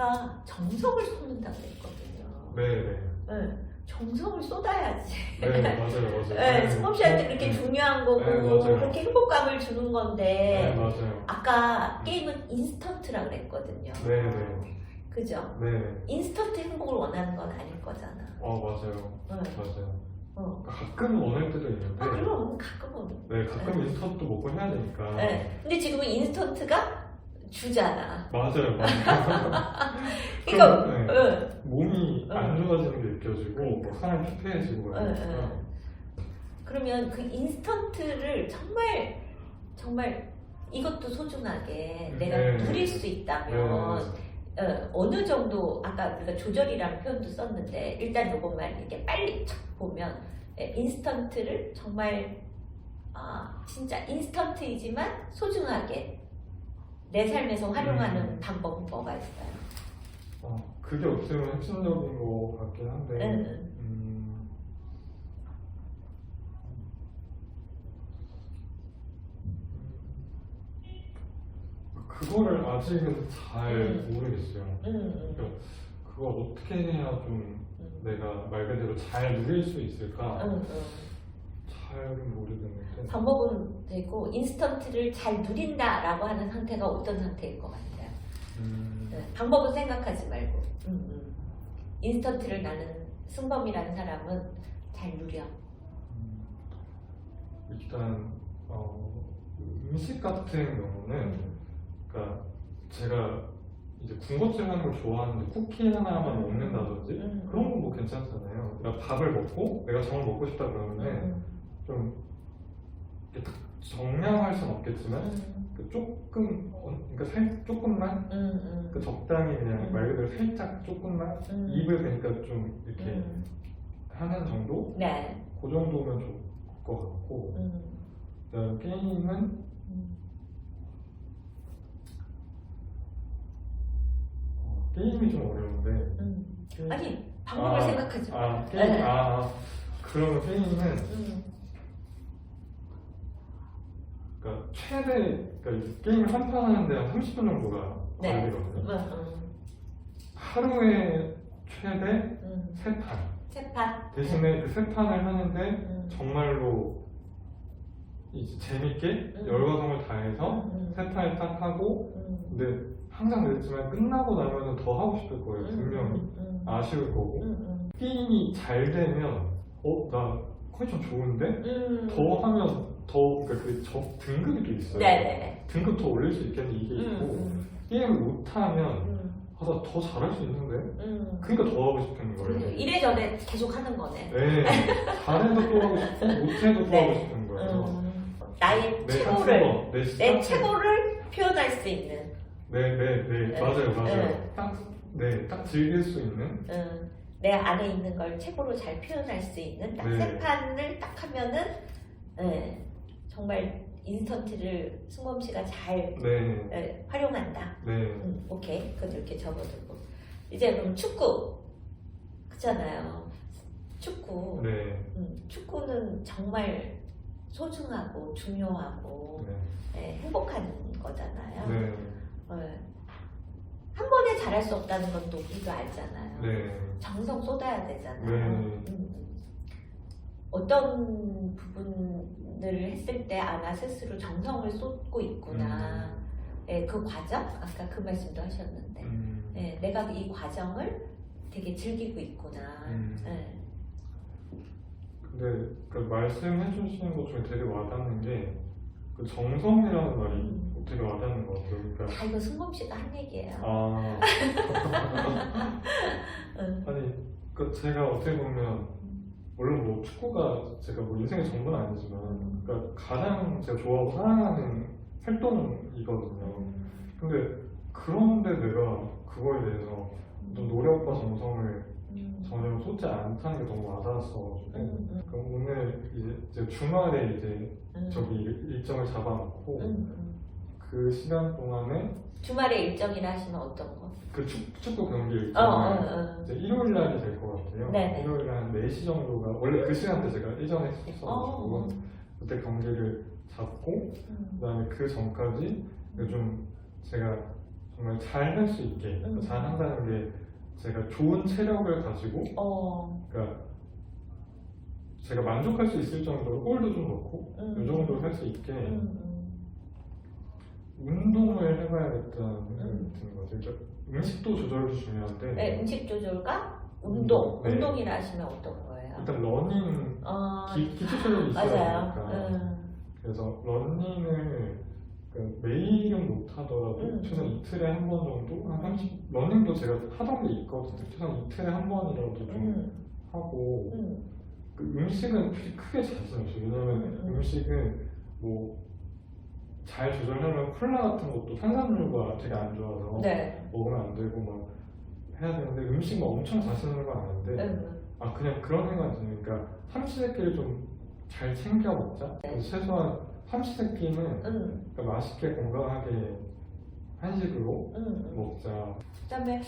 아까 정성을 쏟는다고 했거든요. 네네. 네, 정성을 쏟아야지. 네, 맞아요. 네, 승범씨한테 그렇게 네. 중요한 거고 네, 맞아요. 그렇게 행복감을 주는 네, 건데 맞아요. 아까 게임은 인스턴트라 그랬거든요. 네네. 그죠? 네. 인스턴트 행복을 원하는 건 아닐 거잖아. 맞아요. 네. 맞아요. 어. 가끔 원할 때도 있는데. 그럼 가끔은. 네, 가끔 인스턴트도 먹고 해야 되니까. 네. 근데 지금은 인스턴트가 주잖아. 맞아요. 그러니까 네. 네. 몸이 응. 안 좋아지는 게 느껴지고 그러니까. 막 사람이 피폐해지고 그러니까. 그러면 그 인스턴트를 정말 이것도 소중하게 내가 네. 누릴 수 있다면 어느 정도 아까 우리가 조절이라는 표현도 썼는데 일단 이것만 이렇게 빨리 탁 보면 인스턴트를 정말 진짜 인스턴트이지만 소중하게 내 삶에서 활용하는 방법은 뭐가 있어요? 그게 어떻게 보면 핵심적인 것 같긴 한데 그거를 아직은 잘 모르겠어요. 그러니까 그걸 어떻게 해야 좀 내가 말 그대로 잘 누릴 수 있을까? 잘은 모르겠는데 방법은 되고 인스턴트를 잘 누린다라고 하는 상태가 어떤 상태일 것 같아요? 방법은 생각하지 말고 인스턴트를 나는 승범이라는 사람은 잘 누려. 일단 음식 같은 경우는 그러니까 제가 이제 군것질 하는 걸 좋아하는데 쿠키 하나만 먹는다든지 그런 건 뭐 괜찮잖아요. 그러니까 밥을 먹고 내가 정말 먹고 싶다 그러면 좀 이렇게 딱 정량할 수는 없겠지만 그 조금 그러니까 조금만 그 적당히 그냥 말 그대로 살짝 조금만 입을 그러니까 좀 이렇게 하는 정도? 네. 그 정도면 좋을 것 같고 그다음 게임은 게임이 좀 어려운데 아니 방법을 생각하지 마. 게임 그러면 게임은 그러니까 그러니까 이 게임을 한 판 하는데 한 30분 정도가 걸리거든요. 하루에 최대 3판. 3판. 대신에 그 3판을 하는데 정말로 이제 재밌게 열과성을 다해서 3판을 딱 하고 근데 항상 그랬지만 끝나고 나면 더 하고 싶을 거예요. 분명히 아쉬울 거고 게임이 잘 되면 나 컨디션 좋은데 더 하면 더 그러니까 등급이 또 있어요. 네네네. 등급 더 올릴 수 있겠는 이게 있고 게임을 못하면 나 더 잘할 수 있는데 그러니까 더 하고 싶은 거예요. 이래저래 계속 하는 거네. 네, 잘해도 또 하고 싶고 못해도 또 하고 싶은 거예요. 나의 최고를 내 최고를 표현할 수 있는. 네, 맞아요. 딱 즐길 수 있는. 내 안에 있는 걸 최고로 잘 표현할 수 있는 딱 3판을 딱 하면은 정말 인스턴트를 승범 씨가 잘 활용한다. 오케이, 그것도 이렇게 접어두고 이제 그럼 축구 그잖아요. 축구. 축구는 정말 소중하고 중요하고 행복한 거잖아요. 한 번에 잘할 수 없다는 건 또 우리도 알잖아요. 정성 쏟아야 되잖아요. 어떤 부분들을 했을 때 나 스스로 정성을 쏟고 있구나. 그 과정? 아까 그 말씀도 하셨는데 내가 이 과정을 되게 즐기고 있구나. 근데 그 말씀해 주시는 것 중에 되게 와닿는 게 그 정성이라는 말이 되게 와닿는 것 같아요. 그러니까 다 이거 승범 씨가 한 얘기예요. 아니 그 제가 어떻게 보면 물론 뭐 축구가 제가 뭐 인생의 전부는 아니지만 그러니까 가장 제가 좋아하고 사랑하는 활동이거든요. 근데 그런데 내가 그거에 대해서 노력과 정성을 전혀 쏟지 않다는 게 너무 와닿았어가지고 그럼 오늘 이제 주말에 이제 저기 일정을 잡아놓고 그 시간 동안에 주말에 일정이라 하시면 어떤 거? 그 축구 경기 일정을 이제 일요일 날이 될 것 같아요. 네네. 일요일 한 4시 정도가 원래 그 시간대 제가 예전에 했었어가지고 그때 경기를 잡고 그다음에 그 전까지 좀 제가 정말 잘 할 수 있게 잘 한다는 게 제가 좋은 체력을 가지고 그러니까 제가 만족할 수 있을 정도로 골도 좀 넣고 이 정도 할 수 있게 운동을 해봐야겠다는 생각이 드는 거죠. 그러니까 음식도 조절도 중요한데 네, 음식 조절과 운동. 네. 운동이라 하시면 어떤 거예요? 일단 러닝 기초 체력이 있어야 맞아요. 되니까 그래서 러닝을 매일은 못하더라도 최소한 이틀에 한 번 정도 한 30, 러닝도 제가 하던 게 있거든요. 최소한 이틀에 한 번이라도 좀 하고 그 음식은 크게 자신 없어요. 왜냐면 음식은 뭐 잘 조절하면 콜라 같은 것도 탄산물과 되게 안 좋아서 네. 먹으면 안 되고 막 해야 되는데 음식 막 엄청 자신하는 건 아닌데 아 그냥 그런 생각이 드는 그러니까 삼시세끼를 좀 잘 챙겨 먹자. 그래서 최소한 삼시세끼는 그러니까 맛있게 건강하게 한식으로 먹자. 그다음에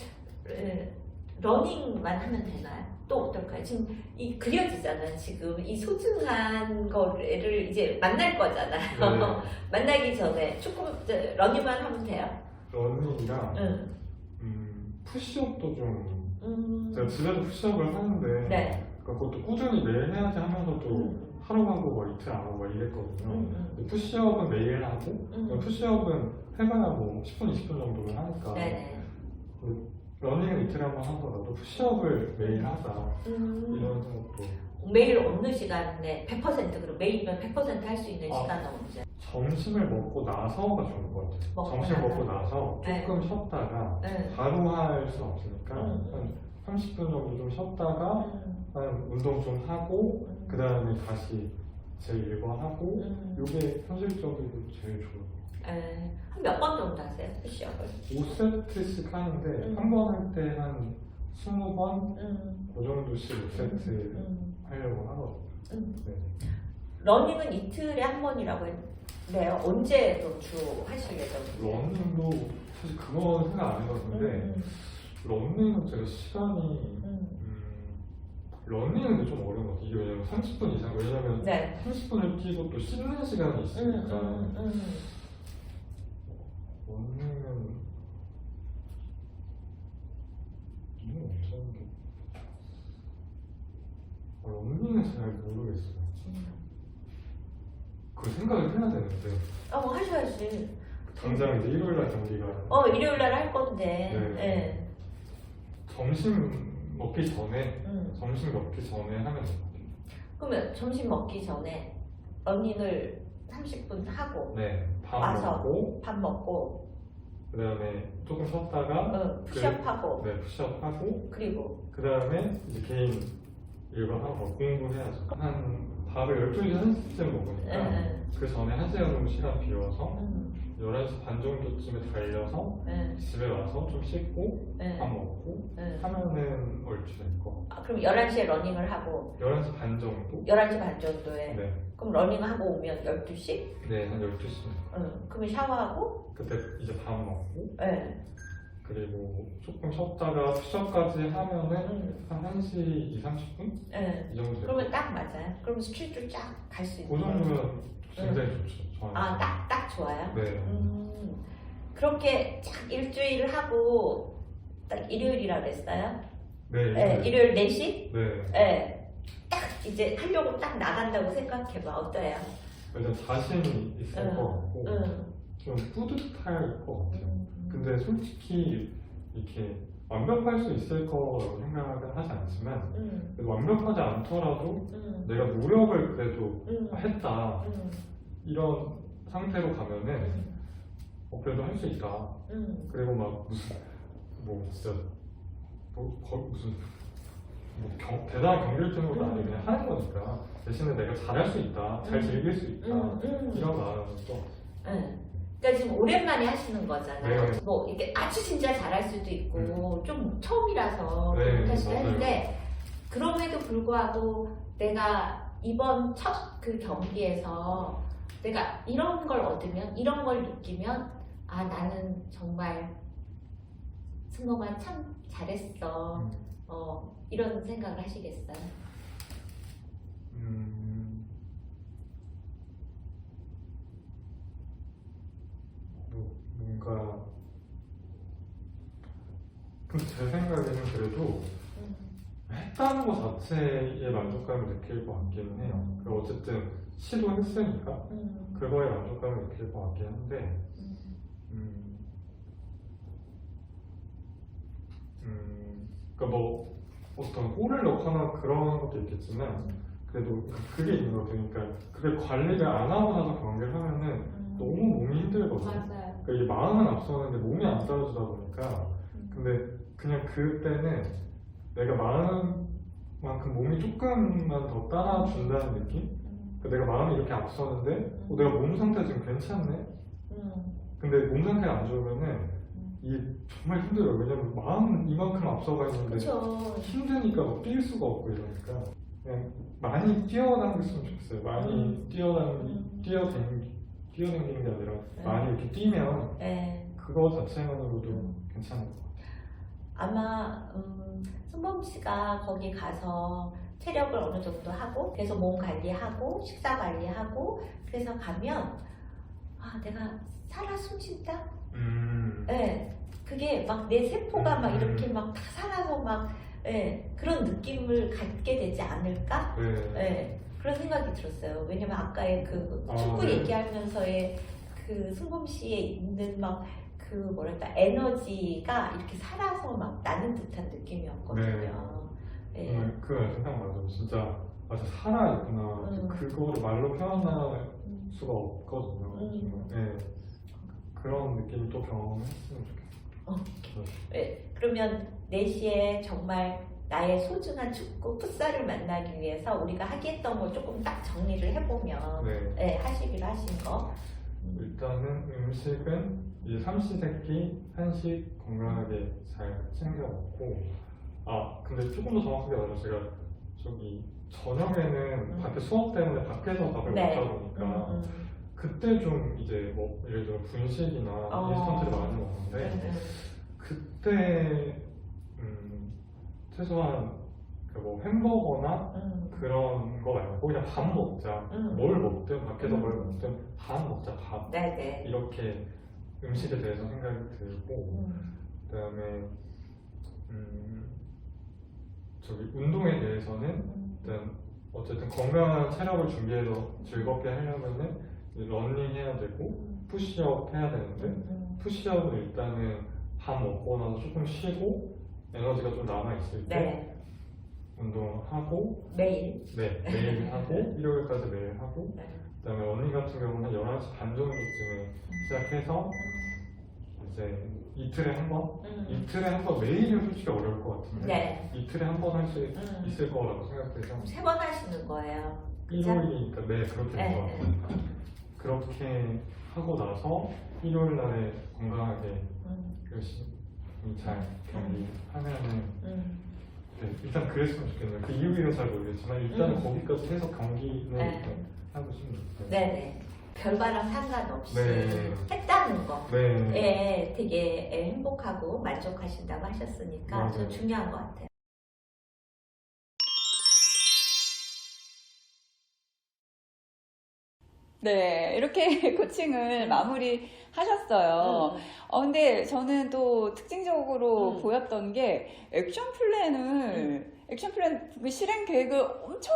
러닝만 하면 되나요? 또 어떨까요? 지금 이 그려지잖아요. 지금 이 소중한 거를 이제 만날 거잖아요. 네. 만나기 전에 조금 러닝만 하면 돼요. 러닝이랑 푸시업도 좀 제가 집에서 푸시업을 하는데 네. 그것도 꾸준히 매일 해야지 하면서도 하루 하고 뭐 이틀 안 하고 막 이랬거든요. 근데 푸시업은 매일 하고 푸시업은 해봐야 뭐 10분, 20분 정도는 하니까 네네. 러닝을 이틀에 한 번 하더라도 푸시업을 매일 하자 이런 생각도. 매일 어느 시간에 100% 그럼 매일이면 100% 할 수 있는 시간은 언제? 점심을 먹고 나서가 좋은 것 같아요. 점심 먹고 나서 조금 쉬었다가 바로 할 수는 없으니까 한 30분 정도 좀 쉬었다가 한 운동 좀 하고 그 다음에 다시 제 일과 하고 이게 현실적이고 제일 좋아요. 한 몇 번 정도 하세요? 푸시업을? 5세트씩 하는데 한 번 할 때 한 20번 그 정도씩 5세트 하려고 하거든요. 네. 러닝은 이틀에 한 번이라고 했는데요. 언제 주 하실 예정이세요? 러닝도 사실 그건 생각 안 해봤는데 러닝은 제가 시간이 러닝은 근데 좀 어려운 것 같아요. 이게 왜냐면 30분 이상 왜냐면 네. 30분을 뛰고 또 씻는 시간이 있으니까 러닝은 너무 엄청 게 러닝은 잘 모르겠어요. 그 생각을 해야 되는데 하셔야지. 당장 이제 일요일날 경기가 일요일 날 할 건데. 네. 점심 먹기 전에 점심 먹기 전에 하면 돼요. 그러면 점심 먹기 전에 러닝을 30분 하고 네, 밥 와서 먹고 밥 먹고 그 다음에 조금 쉬었다가 푸시업하고 네, 푸시업하고 그리고 그 다음에 이제 개인 일과 하고 공부해야죠. 한 밥을 12시 1시쯤 먹으니까 그 전에 1시간 정도 시간 비워서 11시 반 정도쯤에 달려서 집에 와서 좀 씻고 밥 먹고 하면은 얼추 될 거. 그럼 11시에 러닝을 하고 11시 반 정도? 11시 반 정도에 네. 그럼 러닝하고 오면 12시? 네, 한 12시. 그러면 샤워하고 그때 이제 밥 먹고 네. 그리고 조금 쉬었다가 푸시업까지 하면은 한 1시 2, 30분? 네. 이 정도 돼요. 그러면 딱 맞아요. 그럼 스트레치로 쫙 갈 수 그 있는 정도면 굉장히 좋죠. 저한테. 딱 좋아요? 네. 그렇게 쫙 일주일을 하고 딱 일요일이라 그랬어요? 네. 네, 일요일 4시? 네. 네. 딱 이제 하려고 딱 나간다고 생각해봐. 어때요? 일단 자신이 있을 것 같고 좀 뿌듯할 것 같아요. 근데 솔직히 이렇게 완벽할 수 있을 거라고 생각은 하지 않지만 그래도 완벽하지 않더라도 내가 노력을 그래도 했다 이런 상태로 가면은 그래도 할 수 있다. 그리고 막 무슨 뭐 진짜 무슨 대단한 경기를 뛰는 것도 아니고 그냥 하는 거니까 대신에 내가 잘할 수 있다, 잘 즐길 수 있다 이런 마음이 또. 그러니까 지금 오랜만에 하시는 거잖아요. 네. 뭐 이게 아주 진짜 잘할 수도 있고 좀 처음이라서 네, 못할 수도 맞아요. 했는데 그럼에도 불구하고 내가 이번 첫 그 경기에서 내가 이런 걸 얻으면 이런 걸 느끼면 나는 정말 승모가 참 잘했어. 이런 생각을 하시겠어요? 뭔가 근데 제 생각에는 그래도 했다는 것 자체에 만족감을 느낄 것 같기는 해요. 그리고 어쨌든 시도했으니까 그거에 만족감을 느낄 것 같긴 한데 그러니까 뭐 어떤 홀을 넣거나 그런 것도 있겠지만 그래도 그게 있는 것 같아요. 그러니까 그게 관리를 안 하고 나서 경기를 하면은 너무 몸이 힘들거든요. 맞아요. 그러니까 이게 마음은 앞서는데 몸이 안 따라주다 보니까 근데 그냥 그때는 내가 마음만큼 몸이 조금만 더 따라준다는 느낌? 그러니까 내가 마음이 이렇게 앞서는데 내가 몸 상태 지금 괜찮네? 근데 몸 상태가 안 좋으면은 이게 정말 힘들어요. 왜냐면 마음은 이만큼 앞서가 있는데 그쵸. 힘드니까 막 뛸 수가 없고 이러니까 그냥 많이 뛰어다녔으면 좋겠어요. 많이 뛰어다니는 게 아니라 많이 이렇게 뛰면 네. 그거 자체만으로도 괜찮을 것 같아요. 아마 승범 씨가 거기 가서 체력을 어느 정도 하고 그래서 몸 관리하고 식사 관리하고 그래서 가면 내가 살아 숨쉰다? 네, 그게 막 내 세포가 막 이렇게 막 다 살아서 막 그런 느낌을 갖게 되지 않을까? 네. 그런 생각이 들었어요. 왜냐면 아까의 그 축구 네. 얘기하면서의 그 승범 씨에 있는 막 그 뭐랄까 에너지가 이렇게 살아서 막 나는 듯한 느낌이었거든요. 정말 그 생각 진짜 살아있구나. 그거를 말로 표현할 수가 없거든요. 정말. 그런 느낌을 또 경험했으면 좋겠어요. 그러면 4시에 정말 나의 소중한 축구 풋살을 만나기 위해서 우리가 하겠던 걸 조금 딱 정리를 해보면 하시기로 하신 거. 일단은 음식은 이 삼시세끼 한식 건강하게 잘 챙겨 먹고 근데 조금 더 정확하게 말하면 제가 저녁에는 밖에 수업 때문에 밖에서 밥을 먹다 보니까 그때 좀 이제 뭐 예를 들어 분식이나 인스턴트를 많이 먹는데 그때 최소한 뭐 햄버거나 그런 거 말고 그냥 밥 먹자. 뭘 먹든 밖에서 뭘 먹든 밥 먹자. 밥. 이렇게 음식에 대해서 생각이 들고 그다음에 운동에 대해서는 일단 어쨌든 건강한 체력을 준비해서 즐겁게 하려면은 러닝 해야 되고 푸시업 해야 되는데 푸시업은 일단은 밥 먹고 나서 조금 쉬고 에너지가 좀 남아 있을 때 운동하고 매일 하고 일요일까지 매일 하고 그다음에 러닝 같은 경우는 11시 반 정도쯤에 시작해서 이제 이틀에 한 번 매일은 솔직히 어려울 것 같은데 이틀에 한 번 할 수 있을 거라고 생각해서 3번 하시는 거예요. 일요일이니까 그렇게 될 것 같으니까 그렇게 하고 나서 일요일 날에 건강하게 열심히 잘 경기하면은 일단 그랬으면 좋겠네요. 그 이유는 잘 모르겠지만 일단 거기까지 해서 경기는 하고 싶네요. 네네. 결과랑 상관없이 했다는 거. 되게 행복하고 만족하신다고 하셨으니까 좀 중요한 것 같아요. 네, 이렇게 코칭을 마무리 하셨어요. 근데 저는 또 특징적으로 보였던 게 액션 플랜 그 실행 계획을 엄청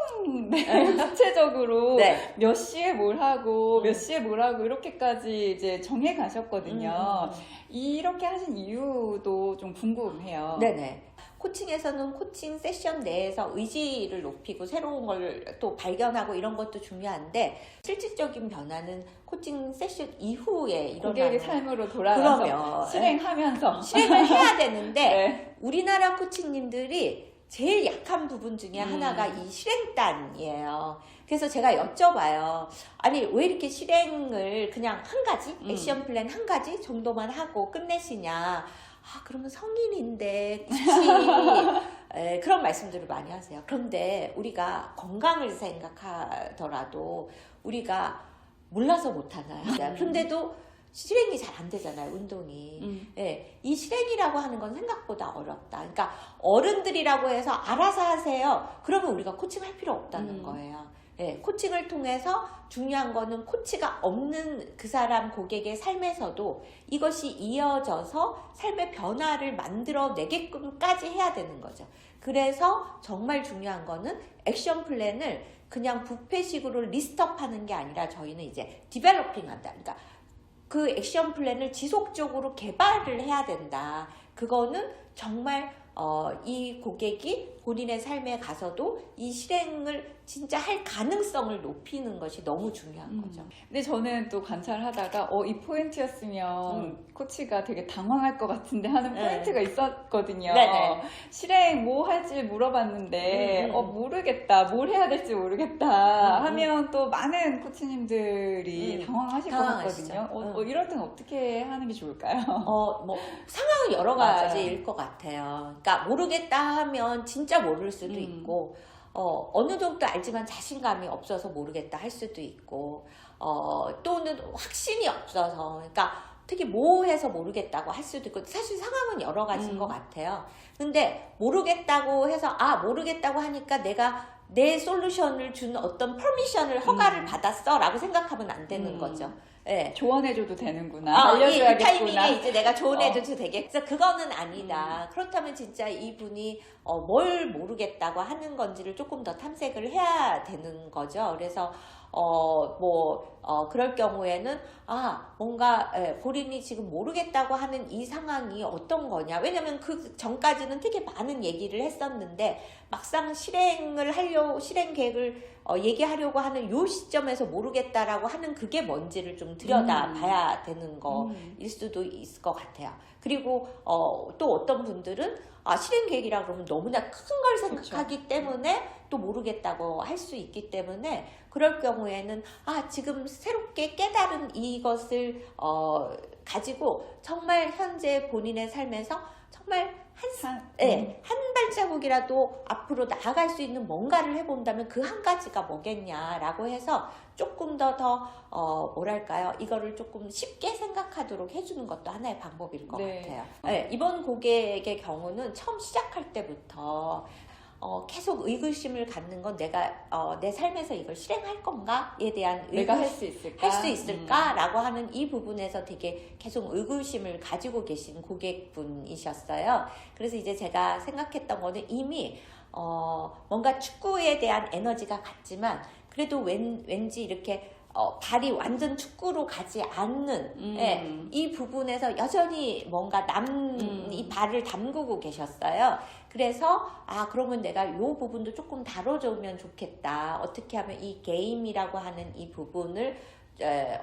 구체적으로 몇 시에 뭘 하고 몇 시에 뭘 하고 이렇게까지 이제 정해 가셨거든요. 이렇게 하신 이유도 좀 궁금해요. 네네. 코칭에서는 코칭 세션 내에서 의지를 높이고 새로운 걸 또 발견하고 이런 것도 중요한데 실질적인 변화는 코칭 세션 이후에 일어나는 고객의 삶으로 돌아가서 그러면 실행하면서 실행을 해야 되는데 우리나라 코치님들이 제일 약한 부분 중에 하나가 이 실행단이에요. 그래서 제가 여쭤봐요. 아니 왜 이렇게 실행을 그냥 한 가지 액션 플랜 한 가지 정도만 하고 끝내시냐. 그러면 성인인데 굳이 그런 말씀들을 많이 하세요. 그런데 우리가 건강을 생각하더라도 우리가 몰라서 못하나요? 그런데도 실행이 잘 안 되잖아요, 운동이. 이 실행이라고 하는 건 생각보다 어렵다. 그러니까 어른들이라고 해서 알아서 하세요. 그러면 우리가 코칭할 필요 없다는 거예요. 코칭을 통해서 중요한 거는 코치가 없는 그 사람 고객의 삶에서도 이것이 이어져서 삶의 변화를 만들어내게끔까지 해야 되는 거죠. 그래서 정말 중요한 거는 액션 플랜을 그냥 뷔페식으로 리스트업하는 게 아니라 저희는 이제 디벨로핑한다. 그러니까 그 액션 플랜을 지속적으로 개발을 해야 된다. 그거는 정말 이 고객이 본인의 삶에 가서도 이 실행을 진짜 할 가능성을 높이는 것이 너무 중요한 거죠. 근데 저는 또 관찰하다가 이 포인트였으면 코치가 되게 당황할 것 같은데 하는 포인트가 있었거든요. 네네. 실행 뭐 할지 물어봤는데 모르겠다, 뭘 해야 될지 모르겠다 하면 또 많은 코치님들이 당황하실 것 당황하시죠. 같거든요. 이럴 때는 어떻게 하는 게 좋을까요? 뭐 상황은 여러 가지일 것 같아요. 그러니까 모르겠다 하면 진짜 모를 수도 있고 어느 정도 알지만 자신감이 없어서 모르겠다 할 수도 있고 또는 확신이 없어서 그러니까 특히 뭐 해서 모르겠다고 할 수도 있고 사실 상황은 여러 가지인 것 같아요. 근데 모르겠다고 해서 모르겠다고 하니까 내가 내 솔루션을 준 어떤 퍼미션을 허가를 받았어 라고 생각하면 안 되는 거죠. 네. 조언해줘도 되는구나. 이 알려줘야겠구나. 타이밍에 이제 내가 조언해줘도 되겠어. 그거는 아니다. 그렇다면 진짜 이분이 뭘 모르겠다고 하는 건지를 조금 더 탐색을 해야 되는 거죠. 그래서 그럴 경우에는 뭔가 본인이 지금 모르겠다고 하는 이 상황이 어떤 거냐. 왜냐면 그 전까지는 되게 많은 얘기를 했었는데 막상 실행 계획을 얘기하려고 하는 요 시점에서 모르겠다라고 하는 그게 뭔지를 좀 들여다 봐야 되는 거일 수도 있을 것 같아요. 그리고 또 어떤 분들은 실행 계획이라 그러면 너무나 큰 걸 생각하기 때문에 또 모르겠다고 할 수 있기 때문에 그럴 경우에는 지금 새롭게 깨달은 이것을 가지고 정말 현재 본인의 삶에서 정말 한 발자국이라도 앞으로 나아갈 수 있는 뭔가를 해본다면 그 한 가지가 뭐겠냐라고 해서 조금 더 뭐랄까요, 이거를 조금 쉽게 생각하도록 해주는 것도 하나의 방법일 것 같아요. 이번 고객의 경우는 처음 시작할 때부터 계속 의구심을 갖는 건 내가 내 삶에서 이걸 실행할 건가에 대한 내가 할 수 있을까? 라고 하는 이 부분에서 되게 계속 의구심을 가지고 계신 고객분이셨어요. 그래서 이제 제가 생각했던 거는 이미 뭔가 축구에 대한 에너지가 같지만 그래도 왠지 이렇게 발이 완전 축구로 가지 않는 이 부분에서 여전히 뭔가 이 발을 담그고 계셨어요. 그래서 그러면 내가 이 부분도 조금 다뤄주면 좋겠다. 어떻게 하면 이 게임이라고 하는 이 부분을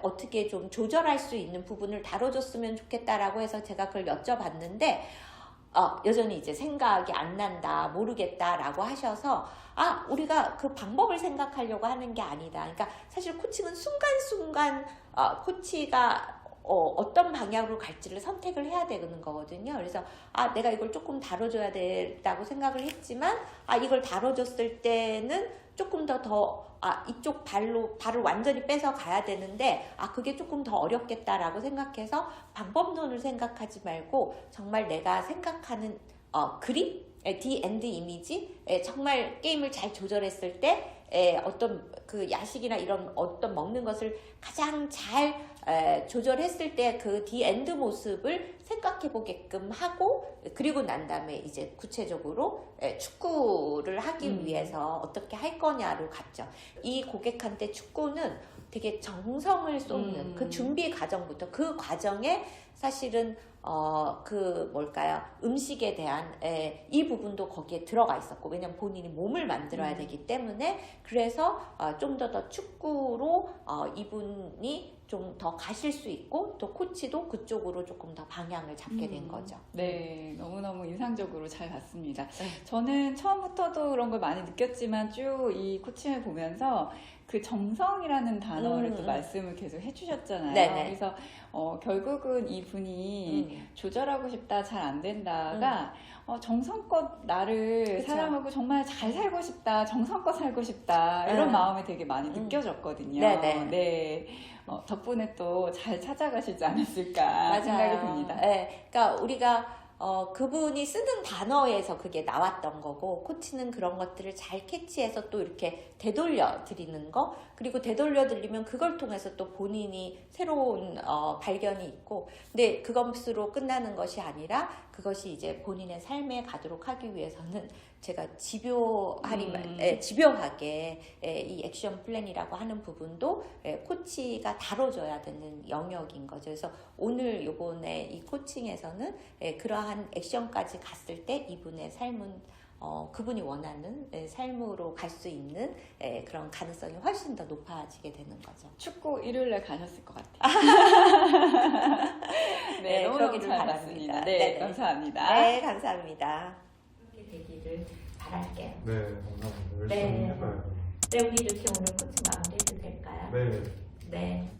어떻게 좀 조절할 수 있는 부분을 다뤄줬으면 좋겠다라고 해서 제가 그걸 여쭤봤는데 여전히 이제 생각이 안 난다, 모르겠다라고 하셔서 우리가 그 방법을 생각하려고 하는 게 아니다. 그러니까 사실 코칭은 순간순간 코치가 어떤 방향으로 갈지를 선택을 해야 되는 거거든요. 그래서 내가 이걸 조금 다뤄줘야 된다고 생각을 했지만 이걸 다뤄줬을 때는 조금 더 이쪽 발을 완전히 뺏어 가야 되는데 그게 조금 더 어렵겠다라고 생각해서 방법론을 생각하지 말고 정말 내가 생각하는 그림, 디 엔드 이미지, 정말 게임을 잘 조절했을 때 어떤 그 야식이나 이런 어떤 먹는 것을 가장 잘 조절했을 때 그 디 엔드 모습을 생각해 보게끔 하고 그리고 난 다음에 이제 구체적으로 축구를 하기 위해서 어떻게 할 거냐로 갔죠. 이 고객한테 축구는 되게 정성을 쏟는 그 준비 과정부터 그 과정에 사실은 음식에 대한 이 부분도 거기에 들어가 있었고 왜냐면 본인이 몸을 만들어야 되기 때문에 그래서 좀 더 축구로 이분이 좀 더 가실 수 있고 또 코치도 그쪽으로 조금 더 방향을 잡게 된 거죠. 네, 너무너무 인상적으로 잘 봤습니다. 저는 처음부터도 그런 걸 많이 느꼈지만 쭉 이 코칭을 보면서 그 정성이라는 단어를 또 말씀을 계속 해주셨잖아요. 네네. 그래서 결국은 이분이 조절하고 싶다, 잘 안 된다가 정성껏 나를 그쵸. 사랑하고 정말 잘 살고 싶다, 정성껏 살고 싶다 이런 마음이 되게 많이 느껴졌거든요. 네네. 네. 덕분에 또 잘 찾아가시지 않았을까 생각이 듭니다. 그러니까 우리가 그분이 쓰는 단어에서 그게 나왔던 거고, 코치는 그런 것들을 잘 캐치해서 또 이렇게 되돌려 드리는 거, 그리고 되돌려 드리면 그걸 통해서 또 본인이 새로운 발견이 있고, 근데 그것으로 끝나는 것이 아니라 그것이 이제 본인의 삶에 가도록 하기 위해서는 제가 집요하게 이 액션 플랜이라고 하는 부분도 코치가 다뤄줘야 되는 영역인 거죠. 그래서 오늘 요번에 이 코칭에서는 그러한 액션까지 갔을 때 이분의 삶은 그분이 원하는 삶으로 갈 수 있는 그런 가능성이 훨씬 더 높아지게 되는 거죠. 축구 일요일날 가셨을 것 같아요. 네, 너무너무 그러기를 잘 바랍니다. 봤습니다. 네, 네네. 감사합니다. 네, 감사합니다. 그렇게 되기를 바랄게요. 네, 감사합니다. 열심히 네. 해봐요. 네, 우리 이렇게 오늘 코칭 마무리해도 될까요? 네. 네.